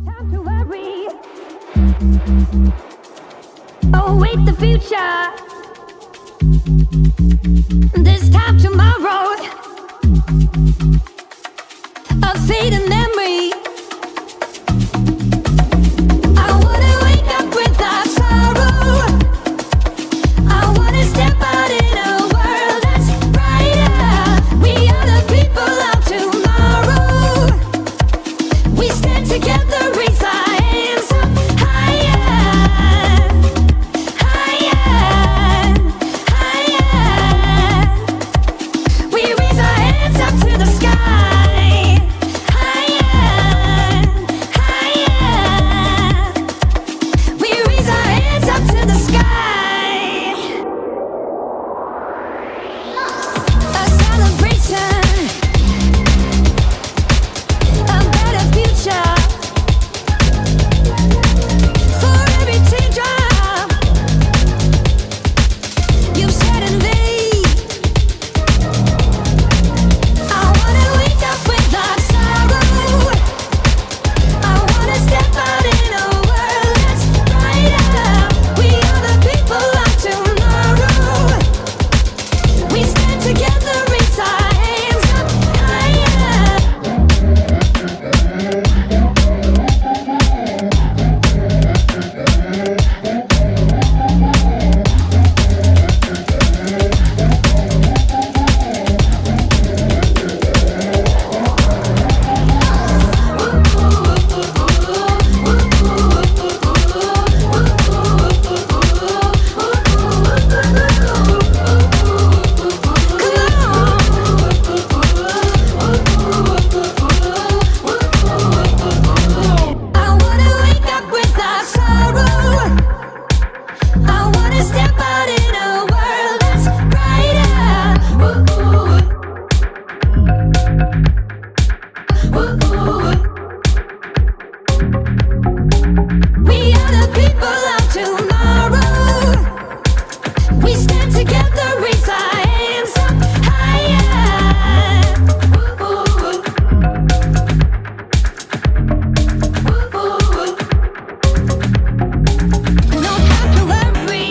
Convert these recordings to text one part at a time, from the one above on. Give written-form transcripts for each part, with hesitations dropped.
time to worry. Await the future. This time tomorrow. A fading memory. I wanna wake up without sorrow. I wanna step out in a world that's brighter. We are the people of tomorrow. We stand together, raise our hands up higher, higher, higher. We raise our hands up to the sky, higher, higher. We raise our hands up to the sky. A celebration, a better future. For every teardrop you've shed in me, I wanna wake up without sorrow. I wanna step out in a world that's brighter. We are the people of tomorrow. We stand together, raise our hands up higher. I wanna wake up without sorrow. I wanna step out in a world that's brighter. We are the people of tomorrow. We stand together, raise our hands up higher. No time to worry.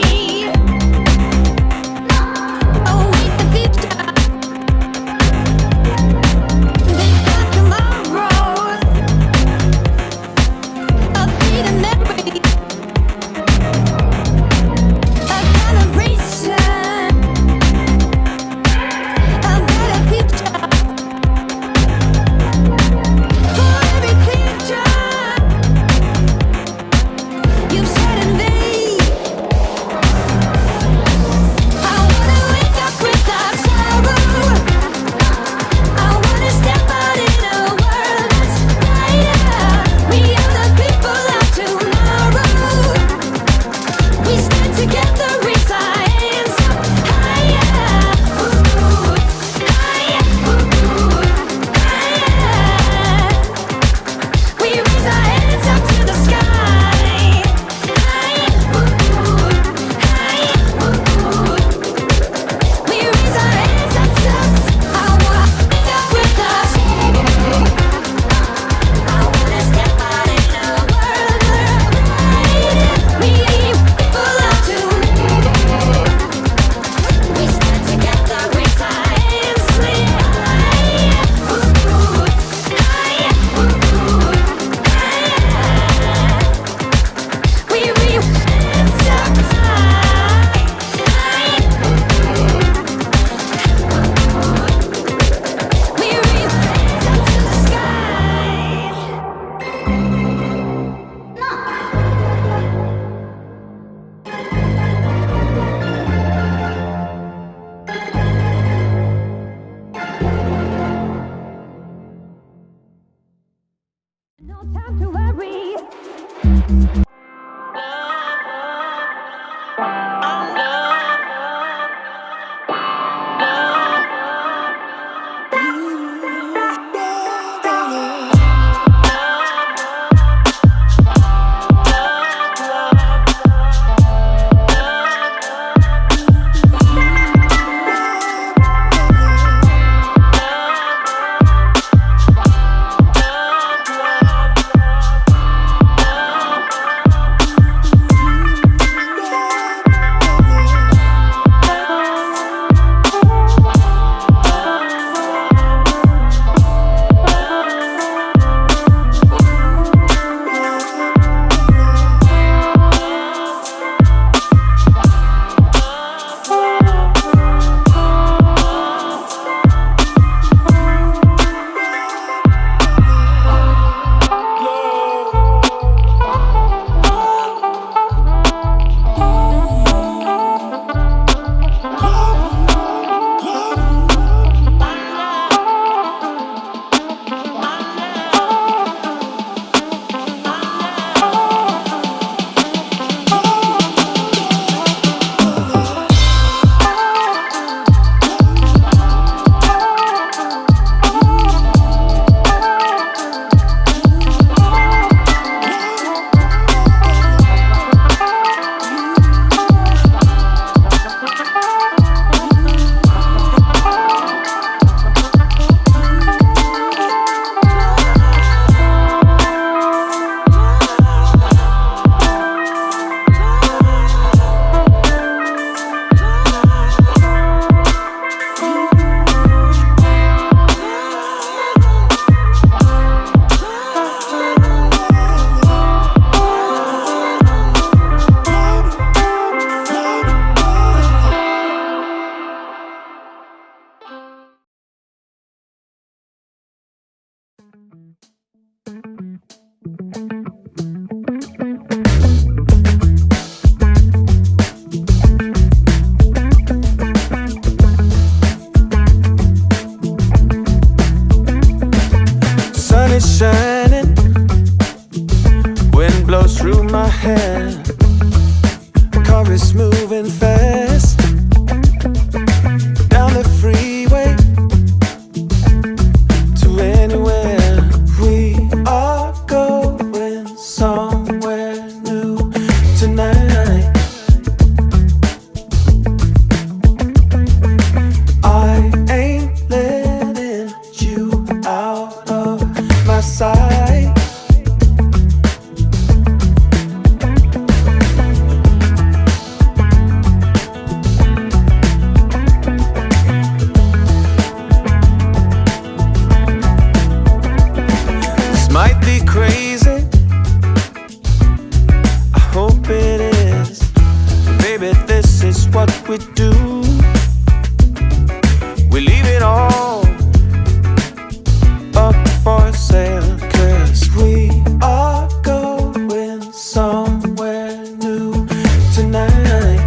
Await the future. This time tomorrow. A fading memory. A celebration. A better future. For every teardrop you've shed in me, I wanna wake up without sorrow. I wanna step out in a world that's brighter. We are the people of tomorrow. We stand together, raise our hands up higher, higher, higher. We raise our hands up to the sky, higher, higher. We raise our hands up to. I wanna wake up without sorrow. I wanna step out in a world brighter. We people of tomorrow. We stand together, raise our hands higher, higher, higher. We raise hands up high, higher. We raise hands up to the sky. No time to worry. sun is shining, wind blows through my hair. Car is moving fast down the freeway to anywhere. We are going somewhere new tonight. I ain't letting you out of my sight. Might be crazy, I hope it is. Baby, this is what we do. We leave it all up for sale, 'cause we are going somewhere new tonight.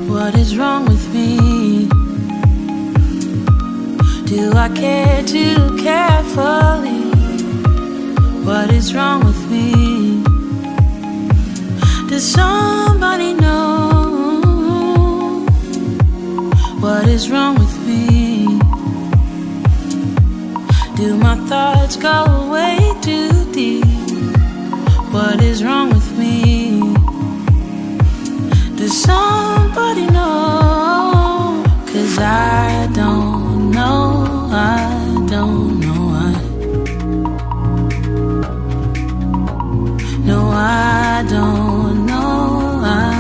What is wrong with me? Do I care too carefully? What is wrong with me? Does somebody know? What is wrong with me? Do my thoughts go way too deep? What is wrong with me? Does somebody know? 'Cause I don't know, I don't know why. No, I don't know, I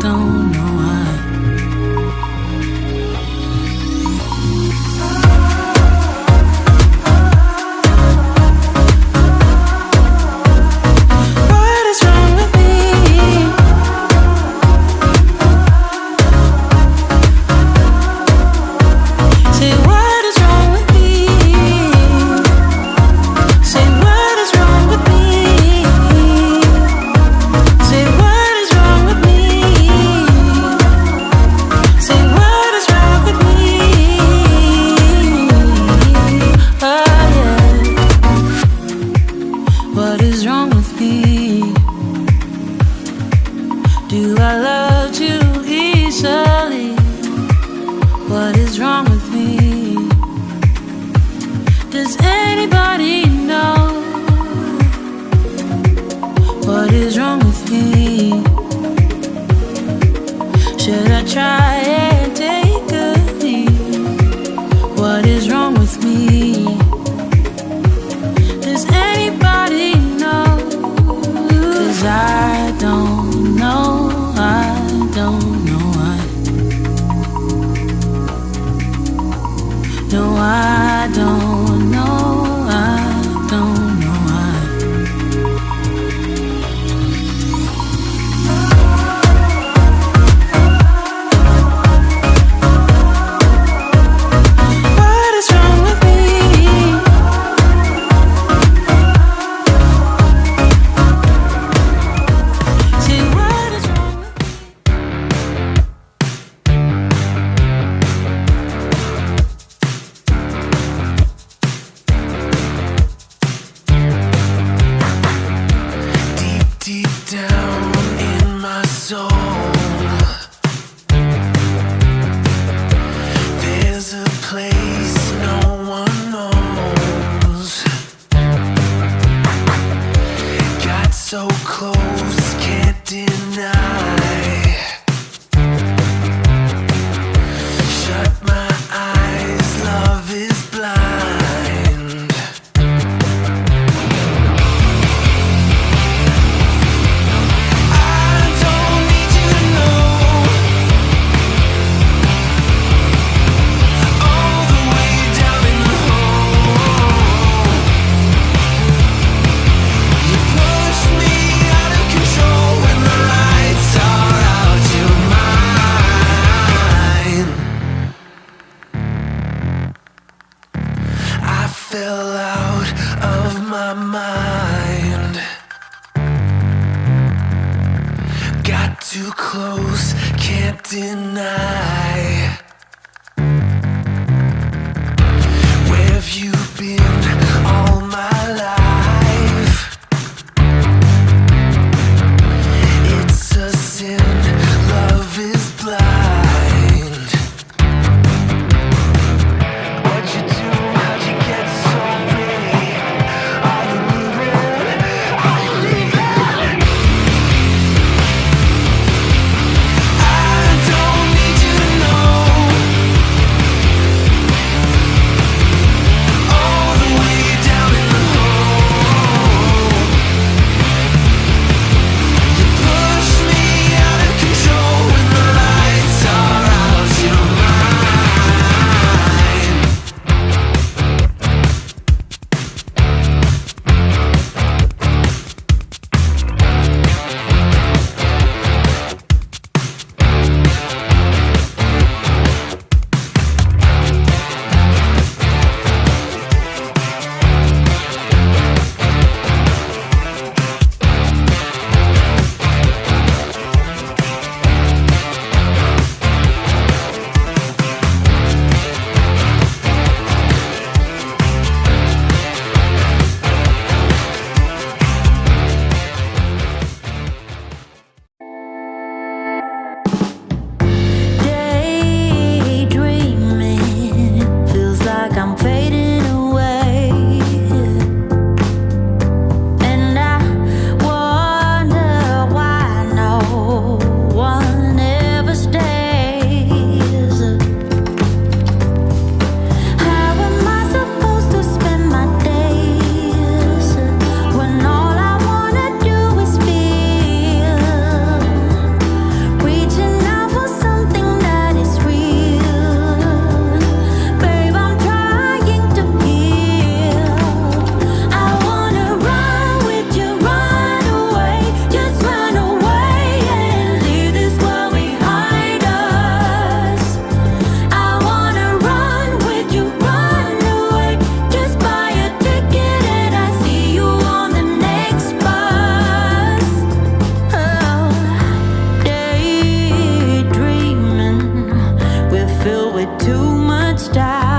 don't know why. What is wrong with me? Say what is wrong with me? Say what is wrong with me? Say what is wrong with me? Say what is wrong with me? Oh yeah. What is wrong with me? Do I love too easily? What is wrong with me? Does anybody know? What is wrong with me? Should I try and take a leave? What is wrong with me? Does anybody know? 'Cause I don't know, I don't know why. No, I don't know, I don't know why. fell out of my mind. Got too close, can't deny. Where have you been all my life? It's a sin, love is blind. What'd you do? How'd you get so pretty? Are you leaving? Are you leaving? I don't need you to know. All the way down in the hole, you push me out of control when the lights are out. You're mine. Daydreaming feels like I'm fading away, and I wonder why no one ever stays. How am I supposed to spend my days when all I wanna do is feel? Reaching out for something that is real. Babe, I'm trying to heal. I wanna run with you, run away. Just run away and leave this world behind us. I wanna run with you, run away. Just buy a ticket and I see you on the next bus. Oh, daydreaming, we're filled with too much doubt.